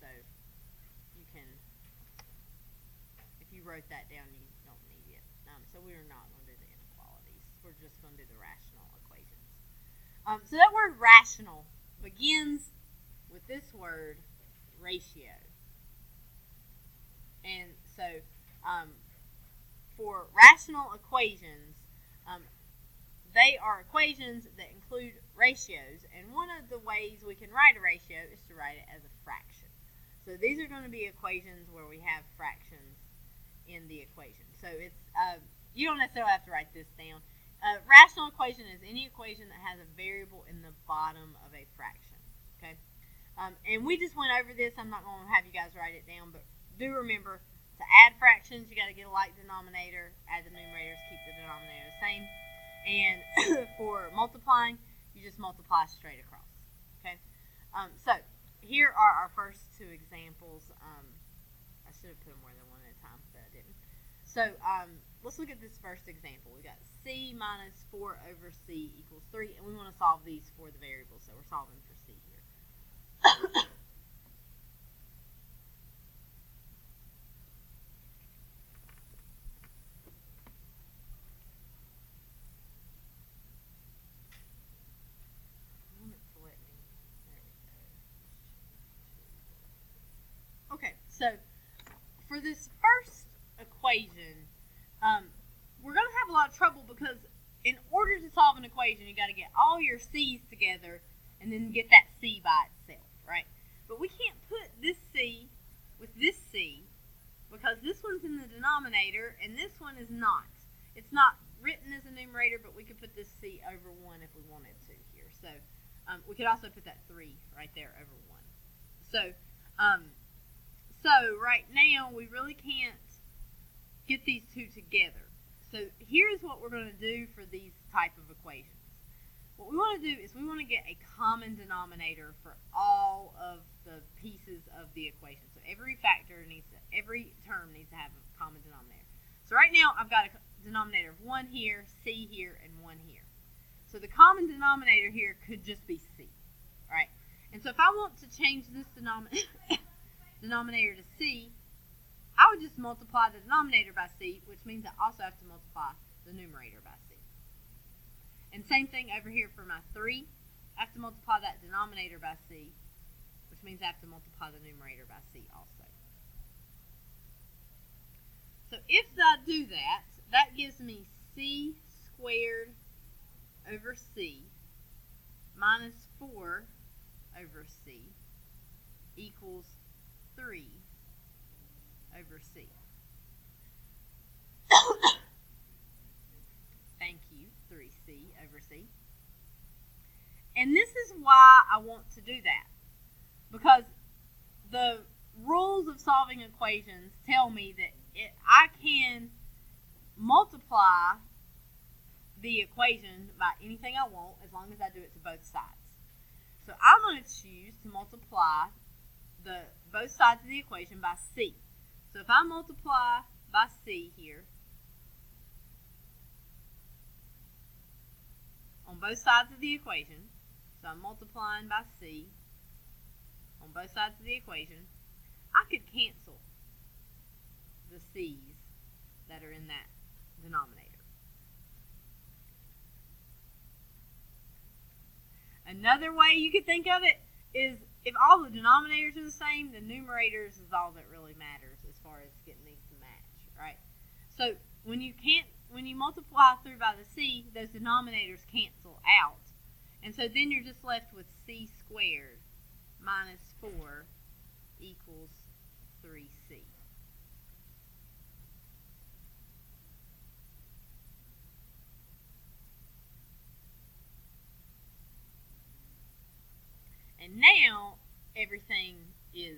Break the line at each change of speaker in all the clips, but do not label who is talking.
So you can, if you wrote that down, you don't need it. So we're not going to do the inequalities. We're just going to do the rational equations. So that word rational begins with this word ratio. And so for rational equations, they are equations that include ratios. And one of the ways we can write a ratio is to write it as a fraction. So these are going to be equations where we have fractions in the equation. So it's you don't necessarily have to write this down. A rational equation is any equation that has a variable in the bottom of a fraction. Okay, and we just went over this. I'm not going to have you guys write it down, but do remember to add fractions, you got to get a like denominator. Add the numerators, keep the denominator the same. And for multiplying, you just multiply straight across. Okay, so here are our first two examples. I should have put them more than one at a time, but I didn't. So let's look at this first example. We got c minus 4 over c equals 3, and we want to solve these for the variables, so we're solving for c here. Okay, so for this first equation, we're going to have a lot of trouble because in order to solve an equation, you got to get all your c's together and then get that c by itself, right? But we can't put this c with this c because this one's in the denominator and this one is not. It's not written as a numerator, but we could put this c over 1 if we wanted to here. So we could also put that 3 right there over 1. So right now we really can't get these two together. So here's what we're going to do for these type of equations. What we want to do is we want to get a common denominator for all of the pieces of the equation. So every term needs to have a common denominator. So right now I've got a denominator of 1 here, c here, and 1 here. So the common denominator here could just be c, right? And so if I want to change this denominator to c, I would just multiply the denominator by c, which means I also have to multiply the numerator by c. And same thing over here for my 3. I have to multiply that denominator by c, which means I have to multiply the numerator by c also. So if I do that, that gives me c squared over c minus 4 over c equals 3 over c. Thank you, 3c over c. And this is why I want to do that. Because the rules of solving equations tell me that I can multiply the equation by anything I want as long as I do it to both sides. So I'm going to choose to multiply both sides of the equation by c. So if I multiply by c here on both sides of the equation, so I'm multiplying by c on both sides of the equation, I could cancel the c's that are in that denominator. Another way you could think of it is if all the denominators are the same, the numerators is all that really matters as far as getting these to match, right? So when you multiply through by the c, those denominators cancel out. And so then you're just left with c squared minus 4 equals 3c. And now everything is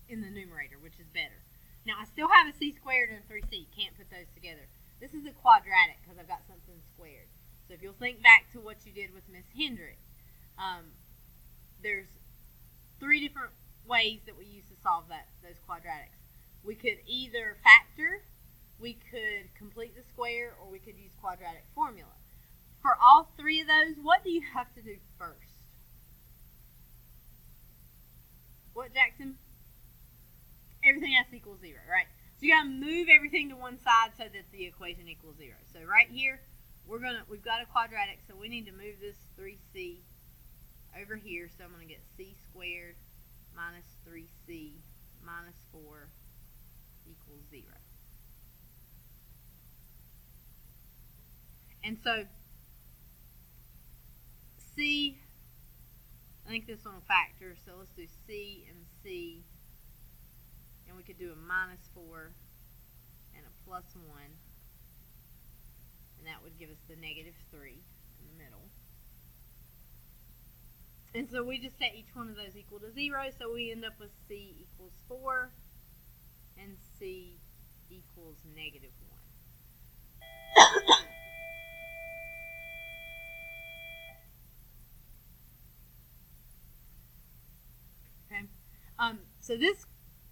in the numerator, which is better. Now I still have a c squared and a 3c. Can't put those together. This is a quadratic because I've got something squared. So if you'll think back to what you did with Miss Hendrick, there's 3 different ways that we use to solve those quadratics. We could either factor, we could complete the square, or we could use quadratic formula. For all 3 of those, what do you have to do first? What, Jackson? everything has to equal 0, right? So you got to move everything to one side so that the equation equals 0. So right here, we've got a quadratic, so we need to move this 3c over here. So I'm going to get c squared minus 3c minus 4 equals 0. And so c, I think this one will factor, so let's do c and c, and we could do a minus 4 and a plus 1, and that would give us the negative 3 in the middle. And so we just set each one of those equal to 0, so we end up with c equals 4 and c equals negative 1. Okay. So this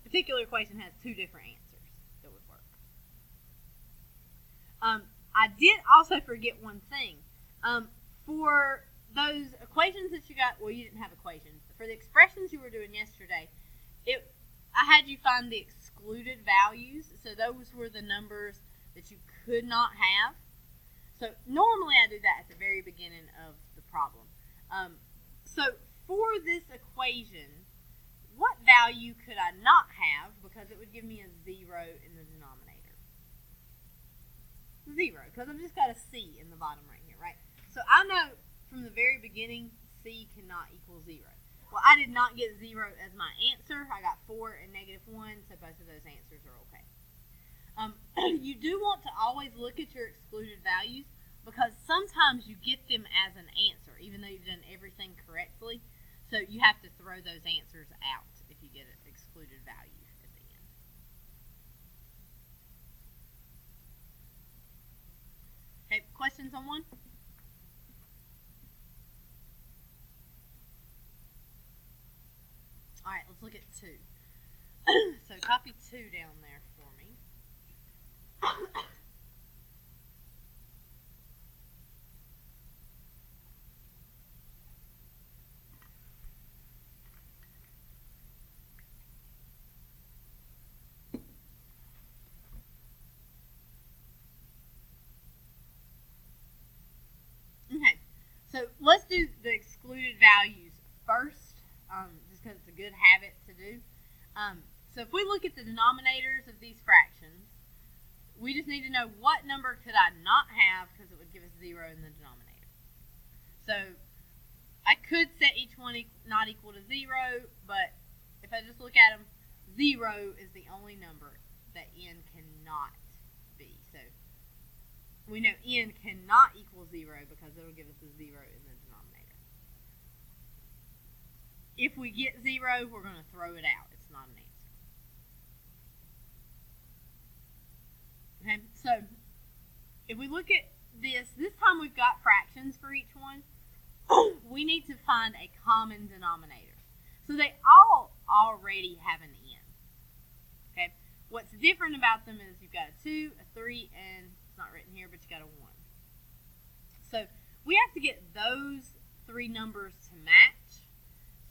particular equation has two different answers that would work. I did also forget one thing. For those equations that you got, well, you didn't have equations. For the expressions you were doing yesterday, I had you find the excluded values. So those were the numbers that you could not have. So normally I do that at the very beginning of the problem. So for this equation, what value could I not have because it would give me a 0 in the denominator? 0, because I've just got a c in the bottom right here, right? So I know from the very beginning c cannot equal 0. Well, I did not get 0 as my answer. I got 4 and negative 1, so both of those answers are okay. You do want to always look at your excluded values because sometimes you get them as an answer, even though you've done everything correctly. So you have to throw those answers out if you get an excluded value at the end. Okay, questions on one? All right, let's look at 2. So copy 2 down there for me. Okay, so let's do the excluded values first, just because it's a good habit to do. So if we look at the denominators of these fractions, we just need to know what number could I not have because it would give us 0 in the denominator. So I could set each one not equal to 0, but if I just look at them, 0 is the only number that n cannot be. So we know n cannot equal 0 because it will give us a 0 in the denominator. If we get 0, we're going to throw it out. It's not an answer. Okay, so if we look at this time we've got fractions for each one. We need to find a common denominator. So they all already have an n. Okay, what's different about them is you've got a 2, a 3, and it's not written here, but you got a 1. So we have to get those 3 numbers to match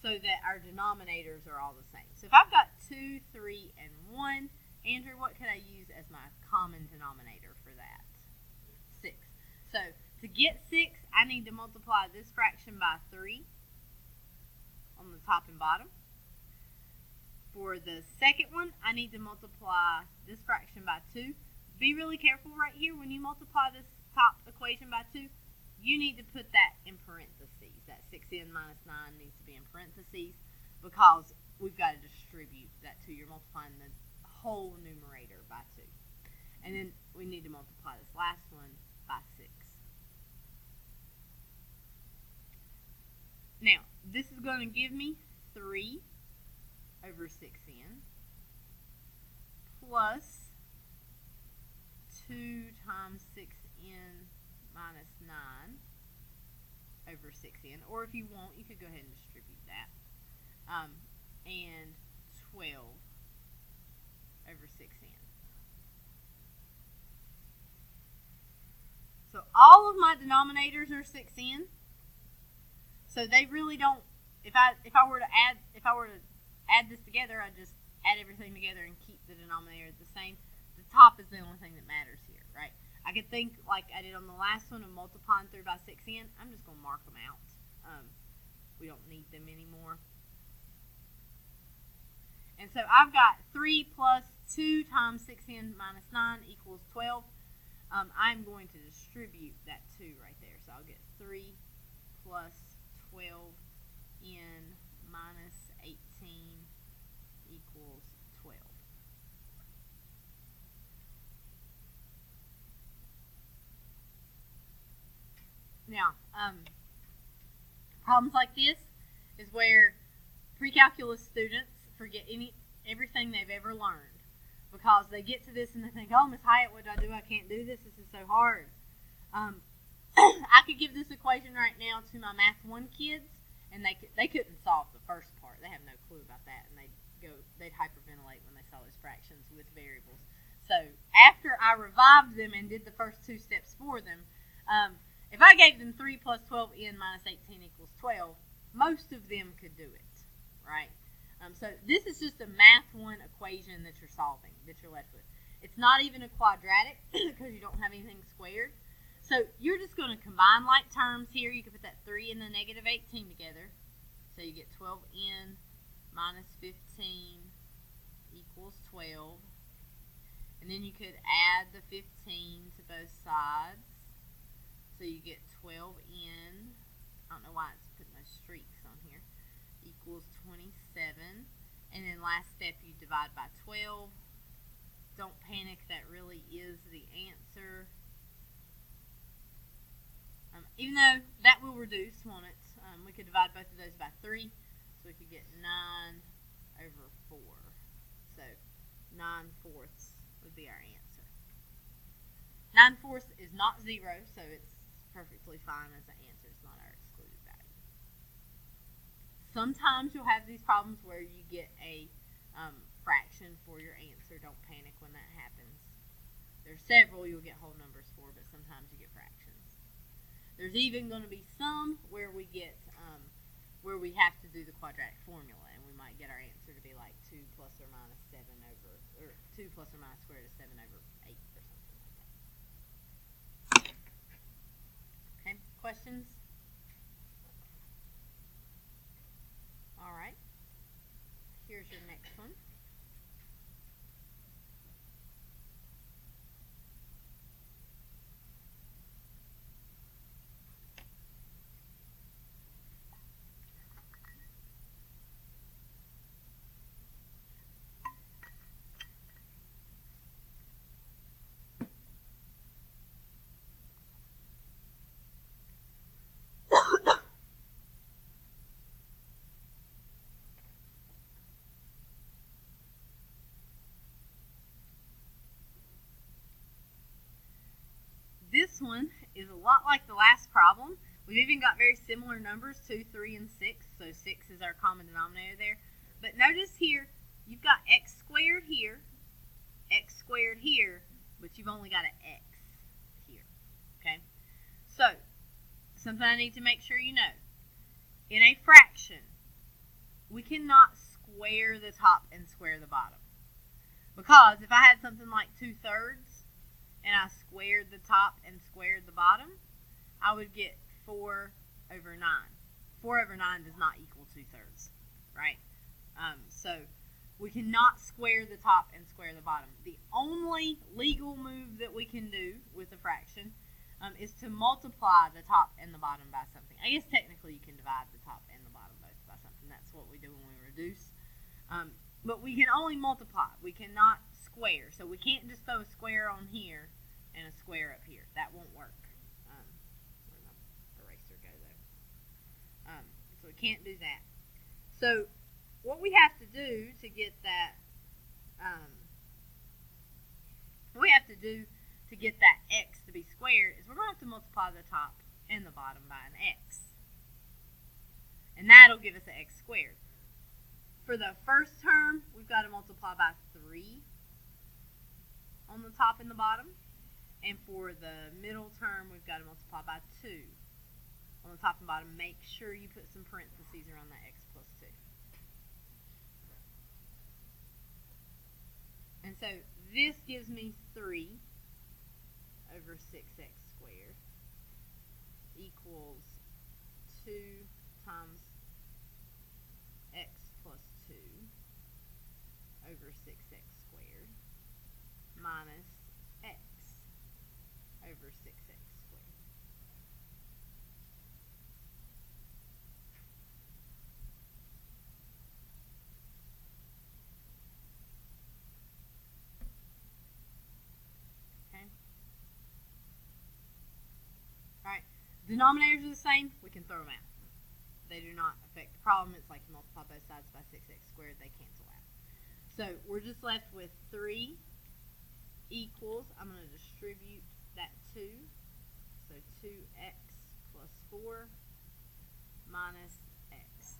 so that our denominators are all the same. So if I've got 2, 3, and 1, Andrew, what could I use as my common denominator for that? 6. So to get 6, I need to multiply this fraction by 3 on the top and bottom. For the second one, I need to multiply this fraction by 2. Be really careful right here. When you multiply this top equation by 2, you need to put that in parentheses. That 6n minus 9 needs to be in parentheses because we've got to distribute that 2. You're multiplying the whole numerator by 2. And then we need to multiply this last one by 6. Now, this is going to give me 3 over 6n plus 2 times 6n minus 9 over 6n. Or if you want, you could go ahead and distribute that. And 12 over 6n. So all of my denominators are 6n. So they really don't. If I were to add this together, I just add everything together and keep the denominator the same. The top is the only thing that matters here, right? I could think like I did on the last one of multiplying through by 6n. I'm just going to mark them out. We don't need them anymore. And so I've got 3 plus 2 times 6n minus 9 equals 12. I'm going to distribute that 2 right there. So I'll get 3 plus 12n minus 18 equals 12. Now, problems like this is where pre-calculus students forget everything they've ever learned, because they get to this and they think, oh, Miss Hyatt, what do I do? I can't do this. This is so hard. I could give this equation right now to my Math 1 kids, and they couldn't solve the first part. They have no clue about that, and they'd hyperventilate when they saw those fractions with variables. So after I revived them and did the first 2 steps for them, if I gave them 3 plus 12n minus 18 equals 12, most of them could do it, right? So this is just a Math 1 equation that you're solving, that you're left with. It's not even a quadratic because you don't have anything squared. So you're just going to combine like terms here. You can put that 3 and the negative 18 together. So you get 12n minus 15 equals 12. And then you could add the 15 to both sides. So you get 12n, I don't know why it's putting those streaks on here, equals 27. And then last step, you divide by 12. Don't panic, that really is the answer. Even though that will reduce, won't it? We could divide both of those by 3, so we could get 9 over 4. So 9/4 would be our answer. 9/4 is not 0, so it's perfectly fine as an answer. It's not our excluded value. Sometimes you'll have these problems where you get a fraction for your answer. Don't panic when that happens. There's several you'll get whole numbers for, but sometimes you get fractions. There's even going to be some where we get where we have to do the quadratic formula, and we might get our answer to be like 2 plus or minus 7 over, or 2 plus or minus square root of 7 over 8 or something like that. Okay, questions? All right. Here's your next one. This one is a lot like the last problem. We've even got very similar numbers, 2, 3, and 6. So 6 is our common denominator there. But notice here, you've got x squared here, but you've only got an x here. Okay? So, something I need to make sure you know. In a fraction, we cannot square the top and square the bottom. Because if I had something like 2/3, and I squared the top and squared the bottom, I would get 4 over 9. 4 over 9 does not equal 2/3, right? So we cannot square the top and square the bottom. The only legal move that we can do with a fraction is to multiply the top and the bottom by something. I guess technically you can divide the top and the bottom both by something. That's what we do when we reduce. But we can only multiply. We cannot square. So we can't just throw a square on here and a square up here. That won't work. Where'd my eraser go though? So we can't do that. So what we have to do to get that, x to be squared is we're going to have to multiply the top and the bottom by an x. And that'll give us an x squared. For the first term, we've got to multiply by 3 on the top and the bottom. And for the middle term, we've got to multiply by 2 on the top and bottom. Make sure you put some parentheses around that x plus 2. so this gives me 3 over 6x squared equals 2 times x plus 2 over 6x squared minus x over 6x squared. Okay. Alright, denominators are the same, we can throw them out. They do not affect the problem. It's like you multiply both sides by 6x squared, they cancel out. So we're just left with 3 equals, I'm going to distribute that 2, so 2x plus 4 minus x.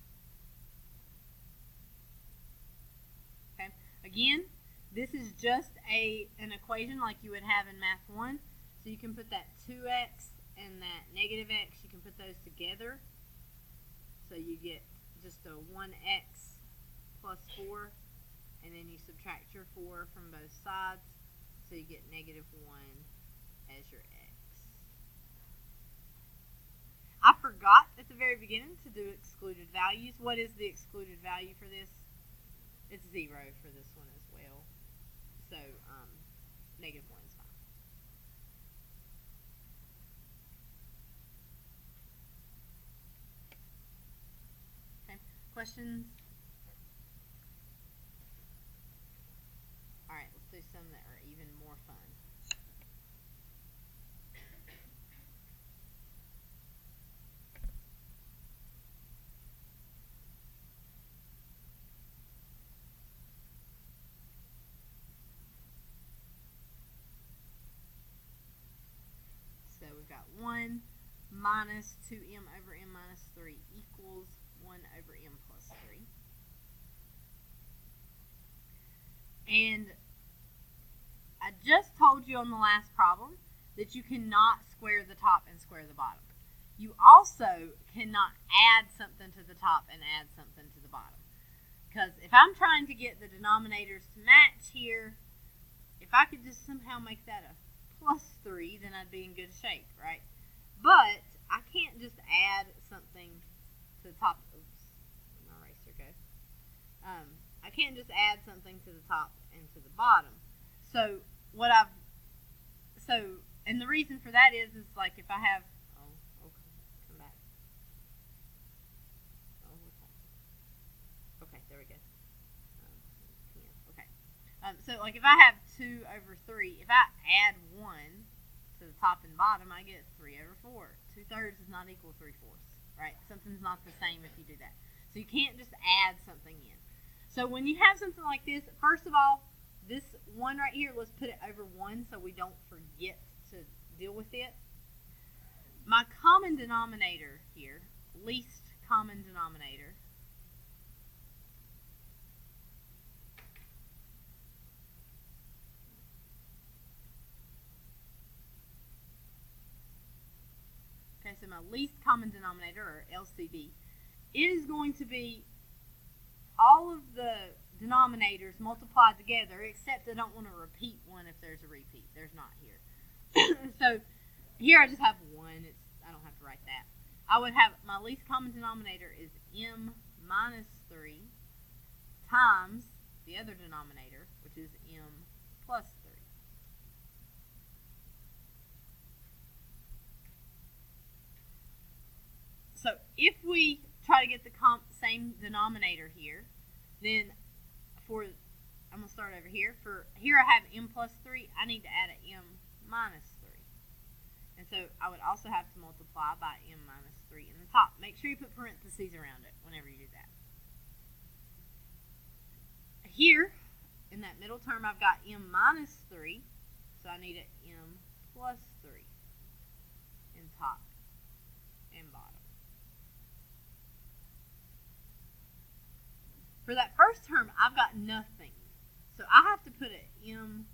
Okay, again, this is just an equation like you would have in Math 1. So you can put that 2x and that negative x, you can put those together. So you get just a 1x plus 4, and then you subtract your 4 from both sides, so you get negative 1 as your x. I forgot at the very beginning to do excluded values. What is the excluded value for this? It's 0 for this one as well. So negative 1 is fine. Okay, questions? All right, let's do some that are even more fun. So we've got 1 minus 2m over m minus 3 equals 1 over m plus 3. And I just told you on the last problem that you cannot square the top and square the bottom. You also cannot add something to the top and add something to the bottom. Because if I'm trying to get the denominators to match here, if I could just somehow make that a plus 3, then I'd be in good shape, right? But I can't just add something to the top. Oops, my eraser go. I can't just add something to the top and to the bottom. So and the reason for that is like if I have, come back. Oh, what's that? Okay, there we go. Okay. So like if I have 2 over 3, if I add 1 to the top and bottom, I get 3 over 4. 2/3 is not equal to 3/4, right? Something's not the same if you do that. So you can't just add something in. So when you have something like this, first of all, this 1 right here, let's put it over 1 so we don't forget to deal with it. My common denominator here, least common denominator, okay, so my least common denominator, or LCD, is going to be all of the denominators multiplied together, except I don't want to repeat one if there's a repeat. There's not here. So here I just have 1. I don't have to write that. I would have my least common denominator is m minus 3 times the other denominator, which is m plus 3. So if we try to get the same denominator here, then I'm going to start over here. For here I have m plus 3. I need to add an m minus 3. And so I would also have to multiply by m minus 3 in the top. Make sure you put parentheses around it whenever you do that. Here, in that middle term, I've got m minus 3. So I need an m plus 3 in top and bottom. For that first term, I've got nothing. So I have to put an m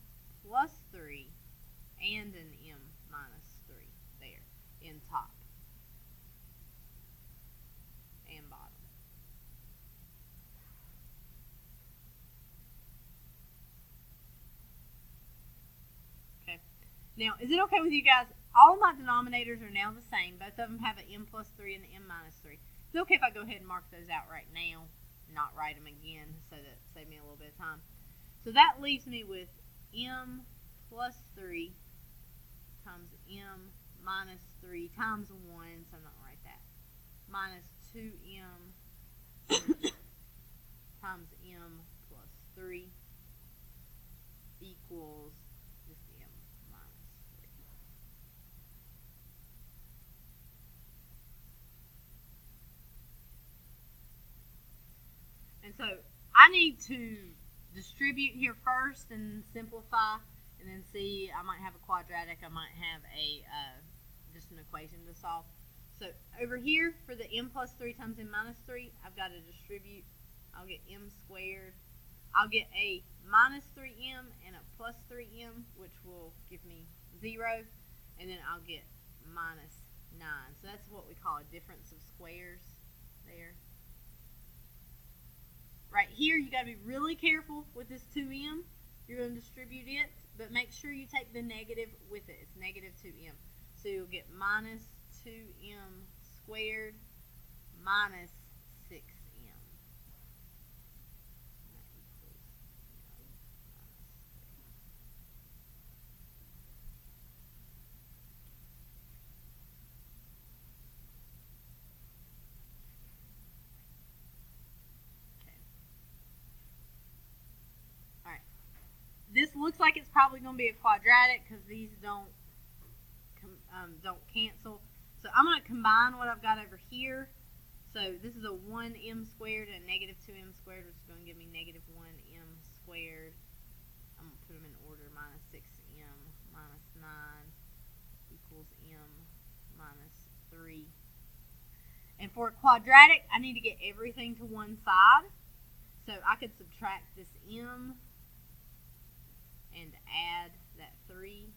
plus 3 and an m minus 3 there in top and bottom. Now, is it okay with you guys? All of my denominators are now the same. Both of them have an m plus 3 and an m minus 3. Is it okay if I go ahead and mark those out right now? Not write them again, so that save me a little bit of time. So that leaves me with m plus 3 times m minus 3 times 1, so I'm not going to write that, minus 2m times m plus 3 equals just m minus 3. And so I need to distribute here first and simplify, and then see. I might have a quadratic. I might have a just an equation to solve. So over here for the m plus 3 times m minus 3, I've got to distribute. I'll get m squared. I'll get a minus 3m and a plus 3m, which will give me 0, and then I'll get minus 9. So that's what we call a difference of squares there. Right here, you got to be really careful with this 2m. You're going to distribute it, but make sure you take the negative with it. It's negative 2m. So you'll get minus 2m squared minus 6m. This looks like it's probably going to be a quadratic because these don't cancel. So I'm going to combine what I've got over here. So this is a 1m squared and a negative 2m squared, which is going to give me negative 1m squared. I'm going to put them in order. Minus 6m minus 9 equals m minus 3. And for a quadratic, I need to get everything to one side. So I could subtract this m and add that 3.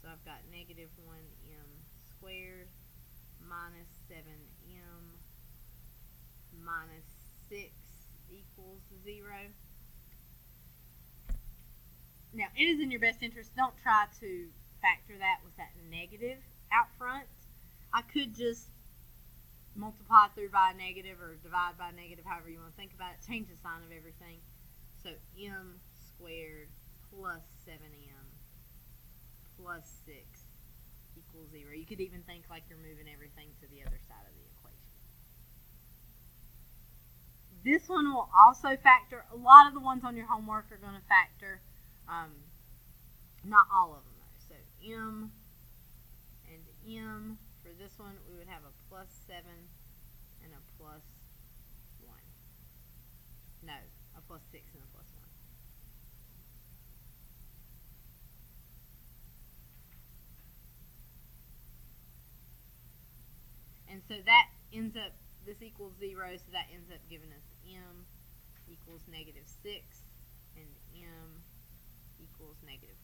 So I've got negative 1m squared minus 7m minus 6 equals 0. Now, it is in your best interest. Don't try to factor that with that negative out front. I could just multiply through by a negative or divide by a negative, however you want to think about it. Change the sign of everything. So m squared plus 7m plus 6 equals 0. You could even think like you're moving everything to the other side of the equation. This one will also factor. A lot of the ones on your homework are going to factor. Not all of them though. So m and m. For this one, we would have a plus 7 and a plus 1. No, a plus 6 and a plus 1. And so that ends up, this equals 0, so that ends up giving us m equals negative 6 and m equals negative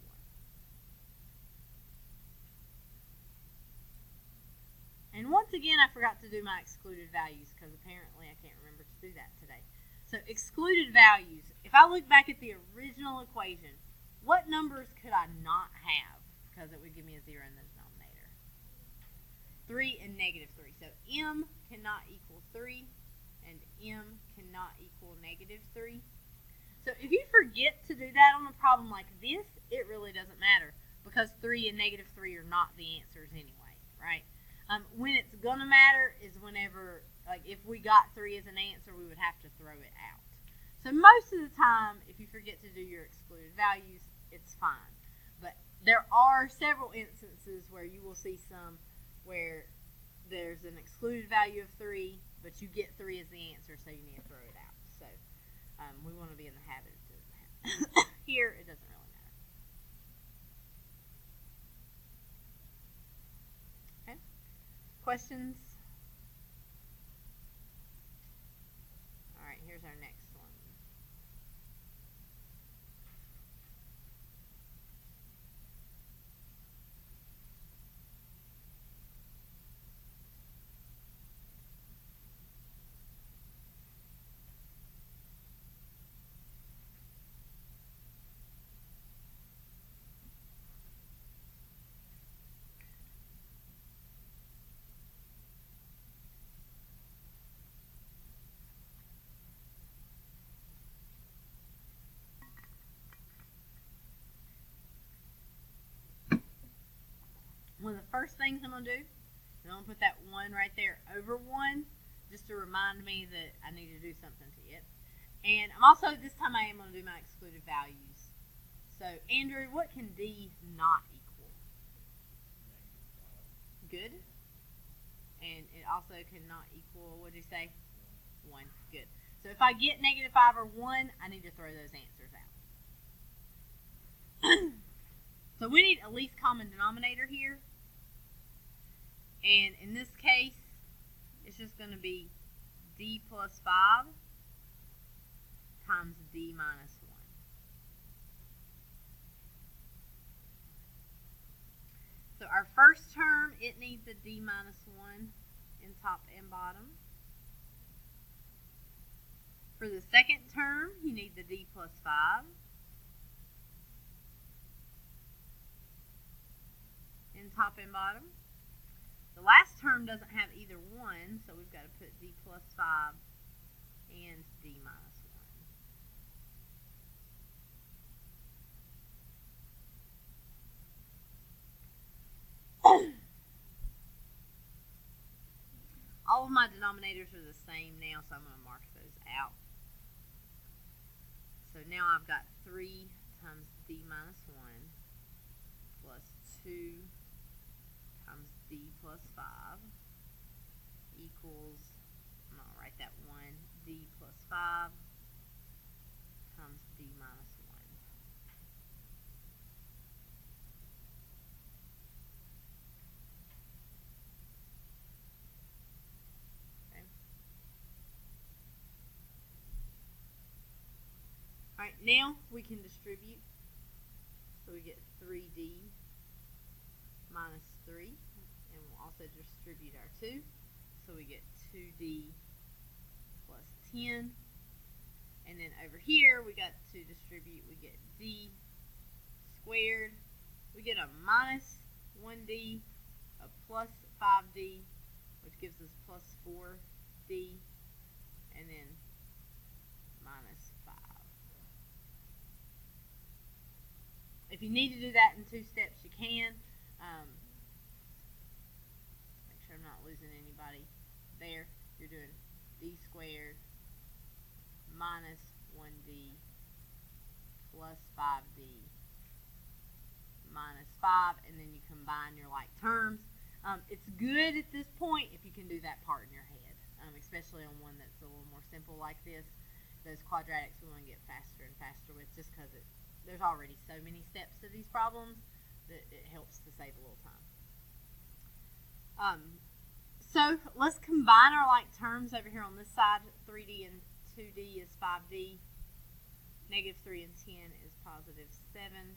1. And once again, I forgot to do my excluded values because apparently I can't remember to do that today. So excluded values, if I look back at the original equation, what numbers could I not have because it would give me a 0 in the denominator? 3 and negative 3. So m cannot equal 3 and m cannot equal negative 3. So if you forget to do that on a problem like this, it really doesn't matter because 3 and negative 3 are not the answers anyway, right? When it's going to matter is whenever, like if we got 3 as an answer, we would have to throw it out. So most of the time, if you forget to do your excluded values, it's fine. But there are several instances where you will see some where there's an excluded value of 3, but you get 3 as the answer, so you need to throw it out. So we want to be in the habit of doing that. Here, it doesn't really matter. Okay. Questions? All right, here's our next one. first things I'm going to do is I'm going to put that 1 right there over 1 just to remind me that I need to do something to it. And I'm also, this time I am going to do my excluded values. So, Andrew, what can D not equal? Good. And it also cannot equal, what did you say? 1. Good. So if I get -5 or 1, I need to throw those answers out. So we need a least common denominator here. And in this case, it's just going to be D plus 5 times D minus 1. So our first term, it needs a D minus 1 in top and bottom. For the second term, you need the D plus 5 in top and bottom. The last term doesn't have either one, so we've got to put D plus 5 and D minus 1. All of my denominators are the same now, so I'm going to mark those out. So now I've got 3 times D minus 1 plus 2 times D plus 5 equals, I'm going to write that 1, D plus 5 times D minus 1. Okay. Alright, now we can distribute. So we get 3D minus 3. And we'll also distribute our 2. So we get 2D plus 10. And then over here, we got to distribute. We get D squared. We get a minus 1D, a plus 5D, which gives us plus 4D, and then minus 5. If you need to do that in 2 steps, you can. Make sure I'm not losing anybody there. You're doing D squared minus 1D plus 5D minus 5, and then you combine your like terms. It's good at this point if you can do that part in your head, especially on one that's a little more simple like this. Those quadratics we want to get faster and faster with, just because there's already so many steps to these problems that it helps to save a little time. So let's combine our like terms over here on this side. 3D and 2D is 5D. Negative 3 and 10 is positive 7.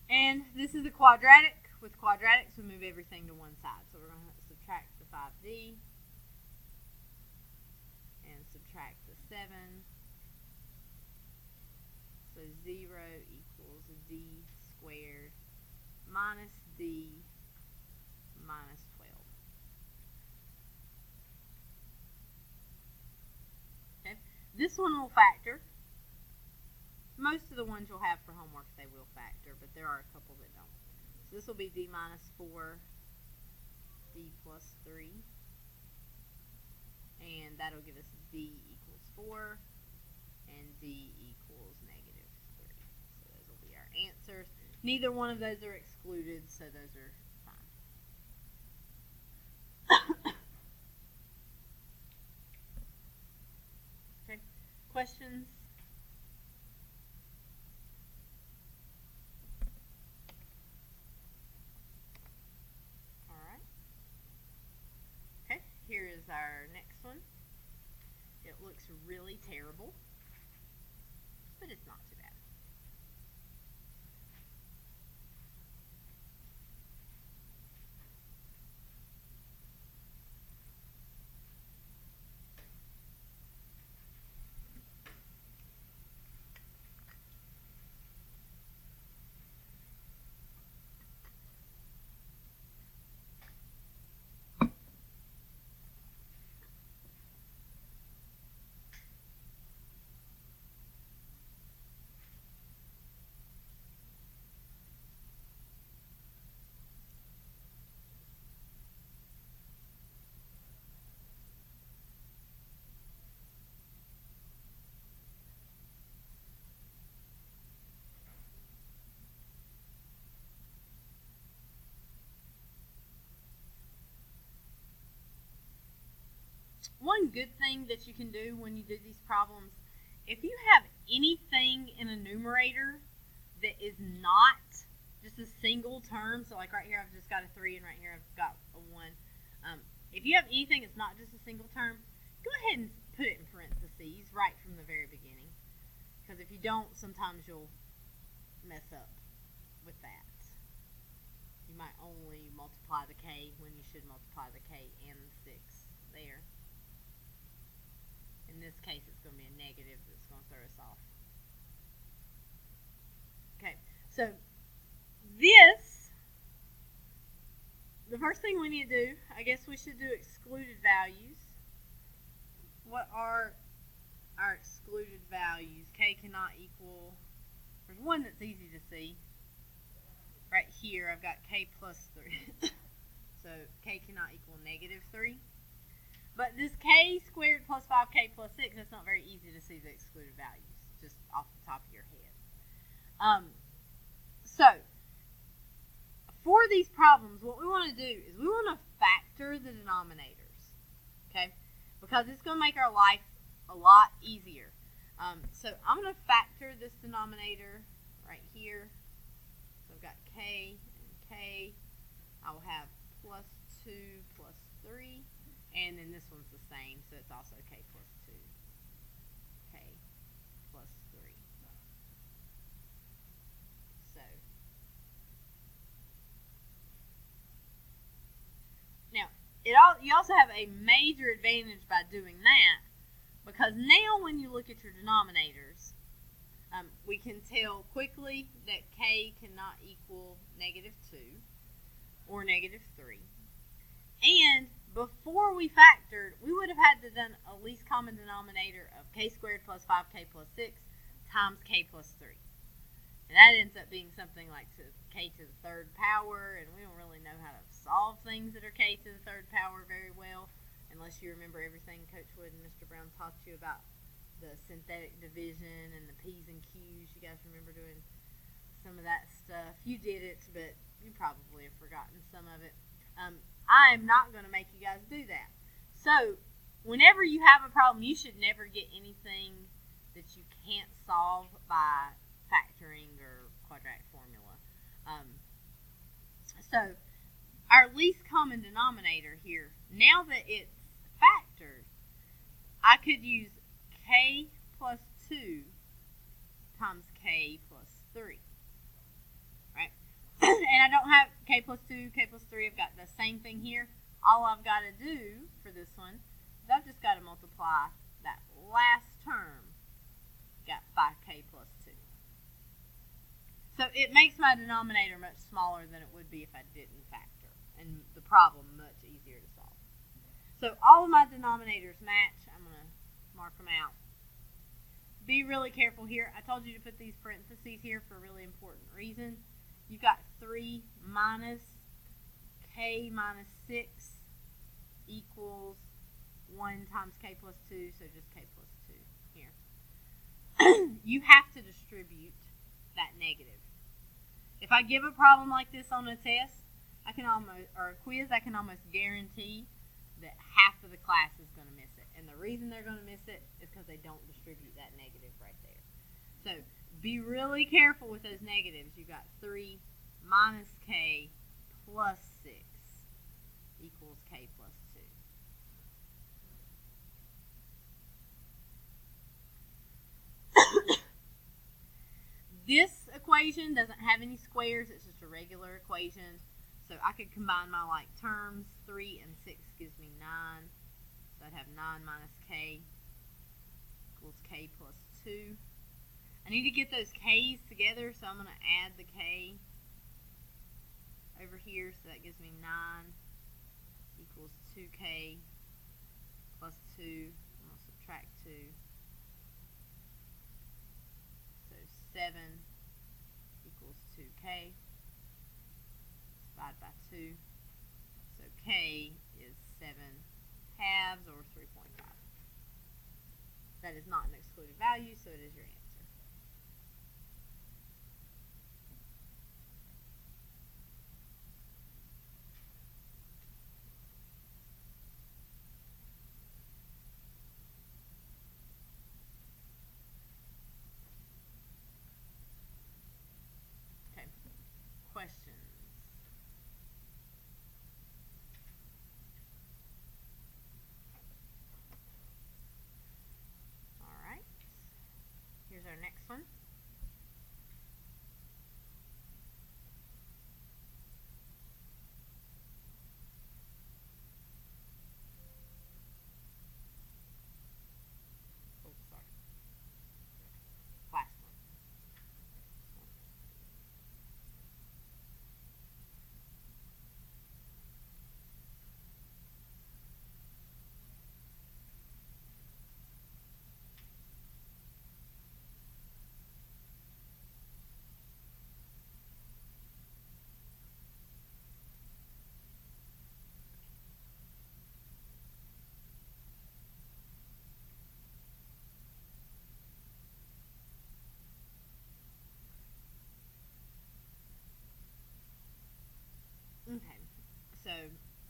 And this is a quadratic. With quadratics, we move everything to one side. So we're going to subtract the 5D and subtract the 7. So 0 equals D squared minus D minus 12. Okay, this one will factor. Most of the ones you'll have for homework, they will factor, but there are a couple that don't. So this will be D minus 4, D plus 3, and that'll give us D equals 4, and D equals negative 3. So those will be our answers. Neither one of those are excluded, so those are fine. Okay, questions? Here is our next one. It looks really terrible, but it's not too bad. one good thing that you can do when you do these problems, if you have anything in a numerator that is not just a single term, so like right here I've just got a 3 and right here I've got a 1. If you have anything that's not just a single term, go ahead and put it in parentheses right from the very beginning. Because if you don't, sometimes you'll mess up with that. You might only multiply the k when you should multiply the k and the 6 there. In this case, it's going to be a negative that's going to throw us off. Okay, so the first thing we need to do, I guess we should do excluded values. What are our excluded values? K cannot equal, there's one that's easy to see. Right here, I've got k plus 3. So k cannot equal negative 3. But this k squared plus 5k plus 6, that's not very easy to see the excluded values, just off the top of your head. So, for these problems, what we want to do is we want to factor the denominators, okay? Because it's going to make our life a lot easier. So I'm going to factor this denominator right here. So I've got k and k. I will have plus 2 plus 3. And then this one's the same, so it's also k plus 2. K plus 3. So, now, you also have a major advantage by doing that, because now when you look at your denominators, we can tell quickly that k cannot equal negative 2 or negative 3. And before we factored, we would have had to done a least common denominator of k squared plus 5k plus 6 times k plus 3. And that ends up being something like k to the third power, and we don't really know how to solve things that are k to the third power very well, unless you remember everything Coach Wood and Mr. Brown taught you about the synthetic division and the p's and q's. You guys remember doing some of that stuff? You did it, but you probably have forgotten some of it. I am not going to make you guys do that. So, whenever you have a problem, you should never get anything that you can't solve by factoring or quadratic formula. So, our least common denominator here, now that it's factored, I could use k plus 2 times k plus 3. Right? And I don't have k plus 2, k plus 3. I've got the same thing here. All I've got to do for this one is I've just got to multiply that last term. Got 5k plus 2. So it makes my denominator much smaller than it would be if I didn't factor, and the problem much easier to solve. So all of my denominators match. I'm going to mark them out. Be really careful here. I told you to put these parentheses here for a really important reason. You've got 3 minus k minus 6 equals 1 times k plus 2, so just k plus 2 here. You have to distribute that negative. If I give a problem like this on a test, or a quiz, I can almost guarantee that half of the class is going to miss it. And the reason they're going to miss it is because they don't distribute that negative right there. So be really careful with those negatives. You've got 3 minus k plus 6 equals k plus 2. This equation doesn't have any squares. It's just a regular equation. So I could combine my like terms. 3 and 6 gives me 9. So I'd have 9 minus k equals k plus 2. I need to get those k's together, so I'm going to add the k over here. So that gives me 9 equals 2k plus 2. I'm going to subtract 2. So 7 equals 2k. Divide by 2. So k is 7 halves, or 3.5. That is not an excluded value, so it is your answer.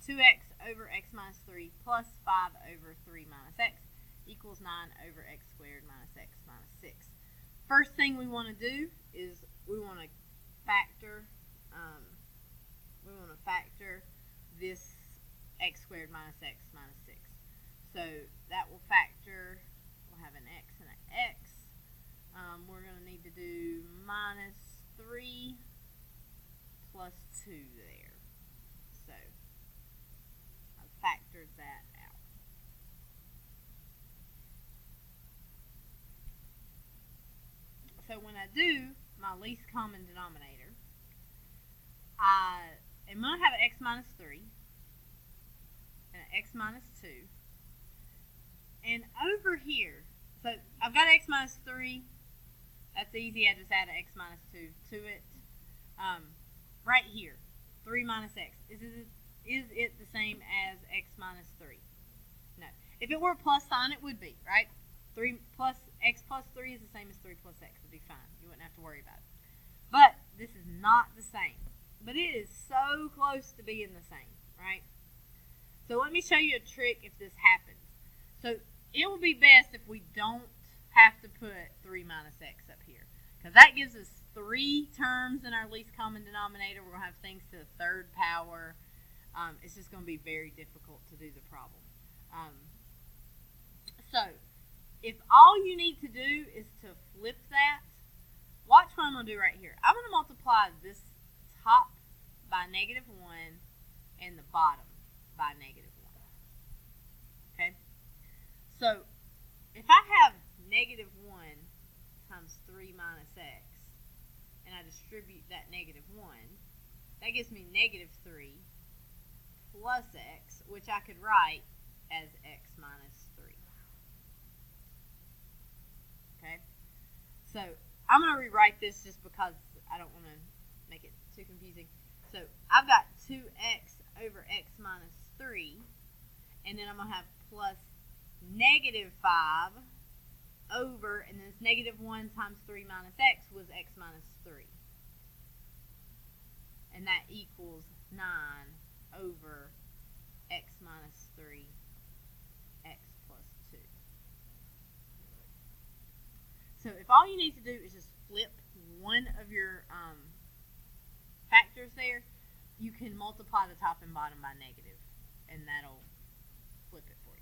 2x over x minus 3 plus 5 over 3 minus x equals 9 over x squared minus x minus 6. First thing we want to do is we want to factor this x squared minus x minus 6. So that will factor, we'll have an x and an x. We're going to need to do minus 3 plus 2 there. So I've factored that out. So when I do my least common denominator, I am going to have an x minus 3 and an x minus 2. And over here, so I've got x minus 3. That's easy. I just add an x minus 2 to it. Right here, 3 minus x. Is it the same as x minus 3? No. If it were a plus sign, it would be, right? 3 plus x plus 3 is the same as 3 plus x. It would be fine. You wouldn't have to worry about it. But this is not the same. But it is so close to being the same, right? So let me show you a trick if this happens. So it will be best if we don't have to put 3 minus x up here, because that gives us 3 terms in our least common denominator. We're going to have things to the third power. It's just going to be very difficult to do the problem. So if all you need to do is to flip that, watch what I'm going to do right here. I'm going to multiply this top by negative 1 and the bottom by negative 1. Okay? So if I have negative 1 times 3 minus x, and I distribute that negative 1, that gives me negative 3 plus x, which I could write as x minus 3. Okay? So I'm going to rewrite this just because I don't want to make it too confusing. So I've got 2x over x minus 3, and then I'm going to have plus negative 5 over, and then it's negative 1 times 3 minus x was x minus 3. And that equals 9 over x minus 3, x plus 2. So if all you need to do is just flip one of your factors there, you can multiply the top and bottom by negative, and that'll flip it for you.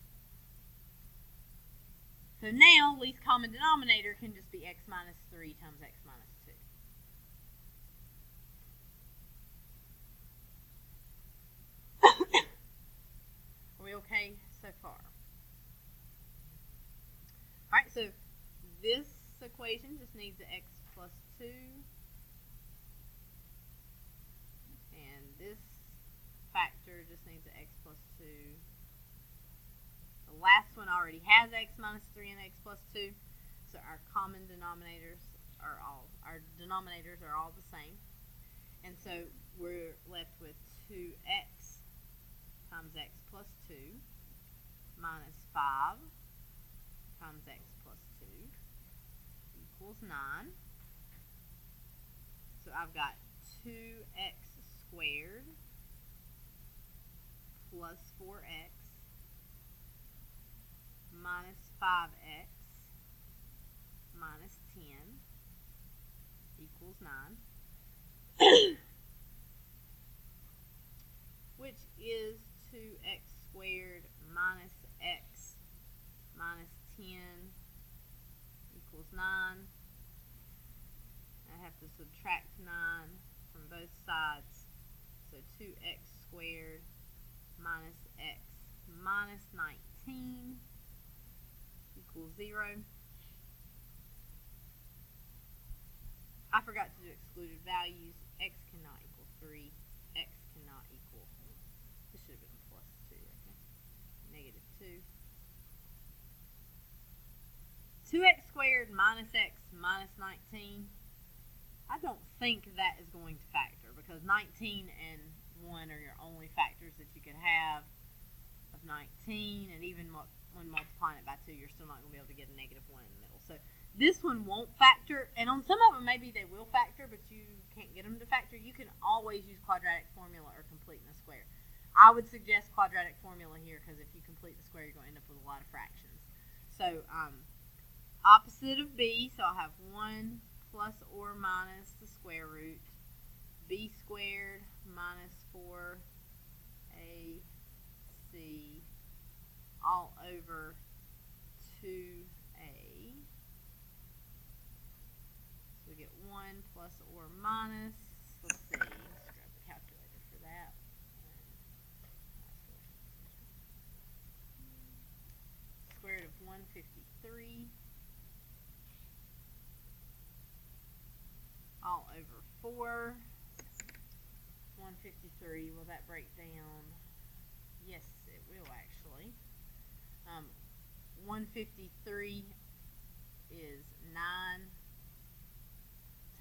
So now, least common denominator can just be x minus 3 times x minus 2. Are we okay so far? Alright, so this equation just needs an x plus 2. And this factor just needs an x plus 2. The last one already has x minus 3 and x plus 2. So our common denominators are all the same. And so we're left with 2x times x plus 2 minus 5 times x plus 2 equals 9. So I've got 2x squared plus 4x minus 5x minus 10 equals 9, which is 2x squared minus x minus 10 equals 9. I have to subtract 9 from both sides, so 2x squared minus x minus 19 equals 0. I forgot to do excluded values. X cannot equal 3. X cannot equal, this should have been plus 2 right there, negative 2. 2x squared minus x minus 19, I don't think that is going to factor, because 19 and 1 are your only factors that you could have of 19, and even when multiplying it by 2, you're still not going to be able to get a negative 1 in the middle. So this one won't factor, and on some of them maybe they will factor, but you can't get them to factor. You can always use quadratic formula or completing a square. I would suggest quadratic formula here because if you complete the square, you're going to end up with a lot of fractions. So opposite of b, so I'll have 1 plus or minus the square root, b squared minus 4ac all over 2a. So we get 1 plus or minus, let's see, let's grab the calculator for that. Square root of 153 all over 4. 153, will that break down? Yes, it will actually. 153 is 9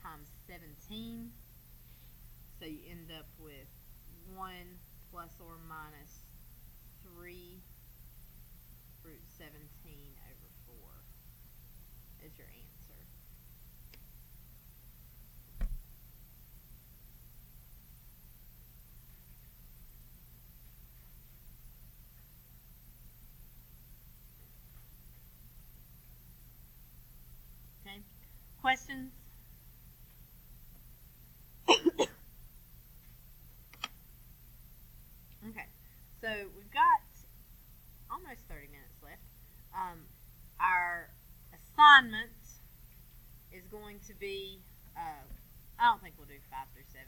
times 17. So you end up with 1 plus or minus 3 root 17 over 4 is your answer. Okay, questions? Okay, so we've got almost 30 minutes left. Our assignment is going to be, I don't think we'll do 5 through 7.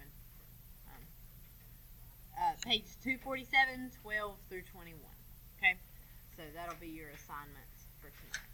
Page 247, 12 through 21. Okay, so that'll be your assignment for tonight.